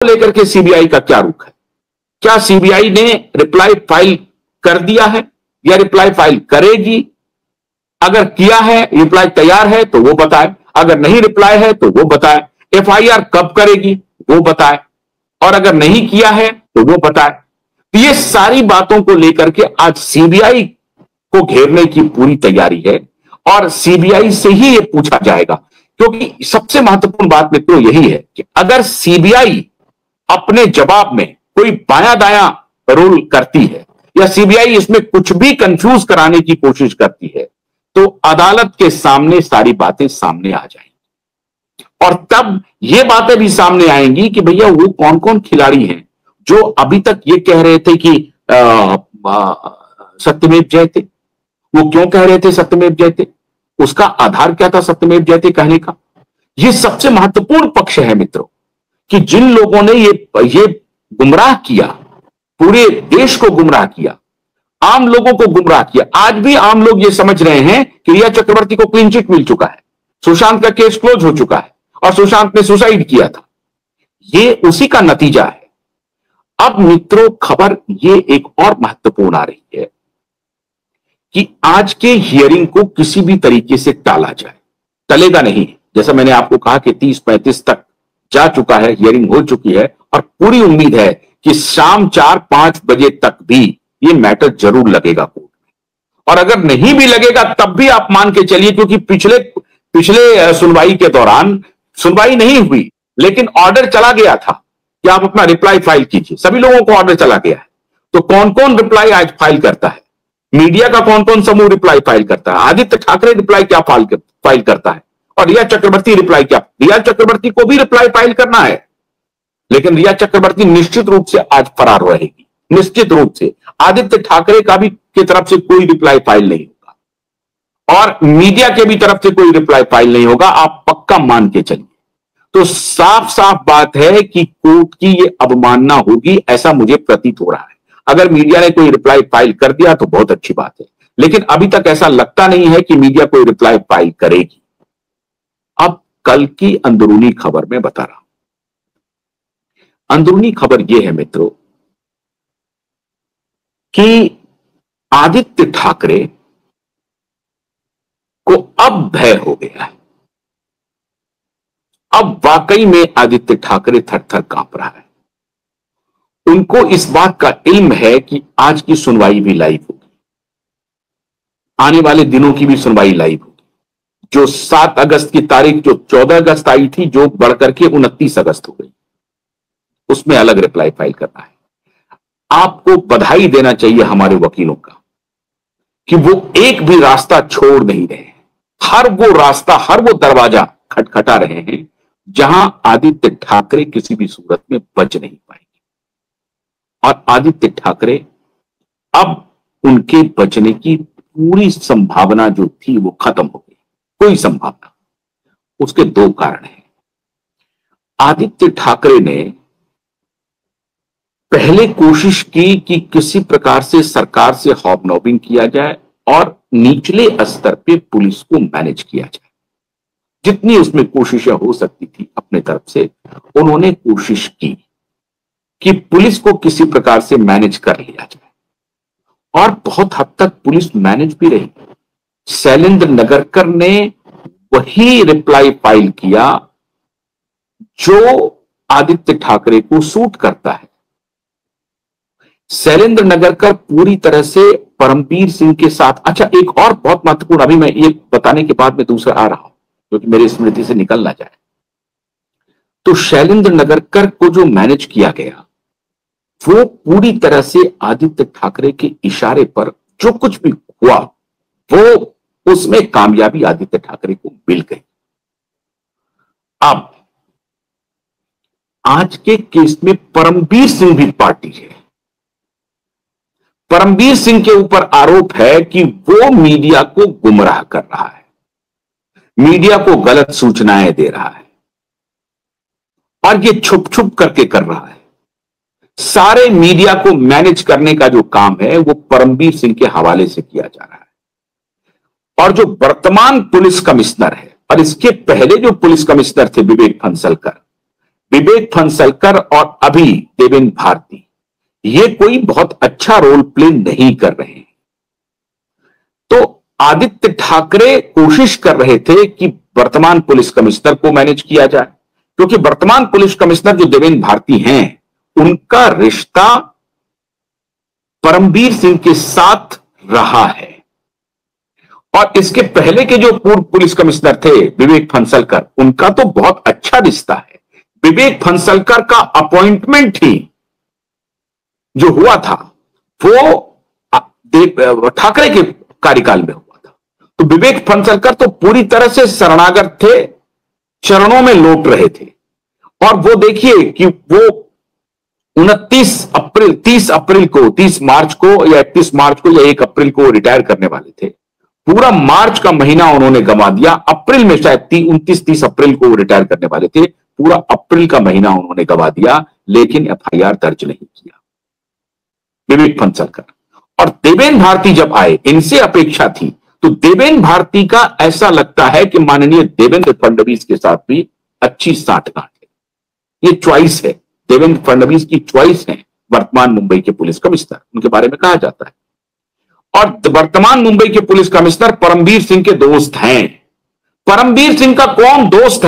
लेकर के सीबीआई का क्या रुख है? क्या सीबीआई ने रिप्लाई फाइल कर दिया है या रिप्लाई फाइल करेगी? अगर किया है, रिप्लाई तैयार है तो वो बताए, अगर नहीं रिप्लाई है तो वो बताए, एफआईआर कब करेगी वो बताए, और अगर नहीं किया है तो वो बताए। तो ये सारी बातों को लेकर के आज सीबीआई को घेरने की पूरी तैयारी है और सीबीआई से ही ये पूछा जाएगा, क्योंकि सबसे महत्वपूर्ण बात मित्रों यही है कि अगर सीबीआई अपने जवाब में कोई बायां दायां रोल करती है या सीबीआई इसमें कुछ भी कंफ्यूज कराने की कोशिश करती है तो अदालत के सामने सारी बातें सामने आ जाएंगी और तब ये बातें भी सामने आएंगी कि भैया वो कौन कौन खिलाड़ी हैं जो अभी तक ये कह रहे थे कि सत्यमेव जयते। वो क्यों कह रहे थे सत्यमेव जयते? उसका आधार क्या था सत्यमेव जयते कहने का? ये सबसे महत्वपूर्ण पक्ष है मित्रों कि जिन लोगों ने ये गुमराह किया, पूरे देश को गुमराह किया, आम लोगों को गुमराह किया। आज भी आम लोग ये समझ रहे हैं कि रिया चक्रवर्ती को क्लीन चिट मिल चुका है, सुशांत का केस क्लोज हो चुका है और सुशांत ने सुसाइड किया था। ये उसी का नतीजा है। अब मित्रों खबर ये एक और महत्वपूर्ण आ रही है कि आज के हियरिंग को किसी भी तरीके से टाला जाए, टलेगा नहीं। जैसा मैंने आपको कहा कि 30-35 तक जा चुका है, हियरिंग हो चुकी है और पूरी उम्मीद है कि शाम 4-5 बजे तक भी ये मैटर जरूर लगेगा कोर्ट में। और अगर नहीं भी लगेगा तब भी आप मान के चलिए, क्योंकि पिछले सुनवाई के दौरान सुनवाई नहीं हुई लेकिन ऑर्डर चला गया था कि आप अपना रिप्लाई फाइल कीजिए। सभी लोगों को ऑर्डर चला गया है। तो कौन कौन रिप्लाई आज फाइल करता है? मीडिया का कौन कौन समूह रिप्लाई फाइल करता है? आदित्य ठाकरे रिप्लाई क्या फाइल करता है? और रिया चक्रवर्ती रिप्लाई क्या? रिया चक्रवर्ती को भी रिप्लाई फाइल करना है, लेकिन रिया चक्रवर्ती निश्चित रूप से आज फरार रहेगी, निश्चित रूप से। आदित्य ठाकरे का भी की तरफ से कोई रिप्लाई फाइल नहीं होगा और मीडिया के भी तरफ से कोई रिप्लाई फाइल नहीं होगा, आप पक्का मान के चलिए। तो साफ साफ बात है कि कोर्ट की ये अवमानना होगी, ऐसा मुझे प्रतीत हो रहा है। अगर मीडिया ने कोई रिप्लाई फाइल कर दिया तो बहुत अच्छी बात है, लेकिन अभी तक ऐसा लगता नहीं है कि मीडिया कोई रिप्लाई फाइल करेगी। अब कल की अंदरूनी खबर में बता रहा हूं। अंदरूनी खबर यह है मित्रों कि आदित्य ठाकरे को अब भय हो गया है। अब वाकई में आदित्य ठाकरे थर-थर कांप रहा है। उनको इस बात का इल्म है कि आज की सुनवाई भी लाइव होगी, आने वाले दिनों की भी सुनवाई लाइव होगी। जो 7 अगस्त की तारीख, जो 14 अगस्त आई थी, जो बढ़कर के 29 अगस्त हो गई, उसमें अलग रिप्लाई फाइल करना है। आपको बधाई देना चाहिए हमारे वकीलों का कि वो एक भी रास्ता छोड़ नहीं रहे हैं। हर वो रास्ता, हर वो दरवाजा खटखटा रहे हैं जहां आदित्य ठाकरे किसी भी सूरत में बच नहीं पाएंगे। और आदित्य ठाकरे अब उनके बचने की पूरी संभावना जो थी वो खत्म हो गई, कोई संभावना। उसके 2 कारण हैं। आदित्य ठाकरे ने पहले कोशिश की कि किसी प्रकार से सरकार से हॉबनॉबिंग किया जाए और निचले स्तर पे पुलिस को मैनेज किया जाए। जितनी उसमें कोशिशें हो सकती थी अपने तरफ से उन्होंने कोशिश की कि पुलिस को किसी प्रकार से मैनेज कर लिया जाए और बहुत हद तक पुलिस मैनेज भी रही। शैलेंद्र नगरकर ने वही रिप्लाई फाइल किया जो आदित्य ठाकरे को सूट करता है। शैलेंद्र नगरकर पूरी तरह से परमबीर सिंह के साथ। अच्छा, एक और बहुत महत्वपूर्ण, अभी मैं ये बताने के बाद मैं दूसरा आ रहा हूं क्योंकि मेरी स्मृति से निकल ना जाए। तो शैलेंद्र नगरकर को जो मैनेज किया गया वो पूरी तरह से आदित्य ठाकरे के इशारे पर जो कुछ भी हुआ वो उसमें कामयाबी आदित्य ठाकरे को मिल गई। अब आज के केस में परमबीर सिंह भी पार्टी है। परमबीर सिंह के ऊपर आरोप है कि वो मीडिया को गुमराह कर रहा है, मीडिया को गलत सूचनाएं दे रहा है और ये छुप छुप करके कर रहा है। सारे मीडिया को मैनेज करने का जो काम है वो परमबीर सिंह के हवाले से किया जा रहा है। और जो वर्तमान पुलिस कमिश्नर है और इसके पहले जो पुलिस कमिश्नर थे विवेक फंसलकर, विवेक फणसलकर और अभी देवेंद्र भारती, ये कोई बहुत अच्छा रोल प्ले नहीं कर रहे हैं। तो आदित्य ठाकरे कोशिश कर रहे थे कि वर्तमान पुलिस कमिश्नर को मैनेज किया जाए, क्योंकि वर्तमान पुलिस कमिश्नर जो देवेंद्र भारती हैं, उनका रिश्ता परमबीर सिंह के साथ रहा है। और इसके पहले के जो पूर्व पुलिस कमिश्नर थे विवेक फणसलकर, उनका तो बहुत अच्छा रिश्ता है। विवेक फणसलकर का अपॉइंटमेंट ही जो हुआ था वो ठाकरे के कार्यकाल में हुआ था। तो विवेक फणसलकर तो पूरी तरह से शरणागत थे, चरणों में लौट रहे थे। और वो देखिए कि वो 30 अप्रैल को, 30 मार्च को या 31 मार्च को या 1 अप्रैल को रिटायर करने वाले थे। पूरा मार्च का महीना उन्होंने गंवा दिया। अप्रैल में शायद 29-30 अप्रैल को रिटायर करने वाले थे। पूरा अप्रैल का महीना उन्होंने गंवा दिया, लेकिन एफआईआर दर्ज नहीं किया विवेक फणसलकर। और देवेंद्र भारती जब आए, इनसे अपेक्षा थी, तो देवेंद्र भारती का ऐसा लगता है कि माननीय देवेंद्र फडणवीस के साथ भी अच्छी साठगांठ है। ये चॉइस है, देवेंद्र फडणवीस की चॉइस है वर्तमान मुंबई के पुलिस कमिश्नर, उनके बारे में कहा जाता है। और वर्तमान मुंबई के पुलिस कमिश्नर परमबीर सिंह के दोस्त हैं। परमबीर सिंह का कौन दोस्त है?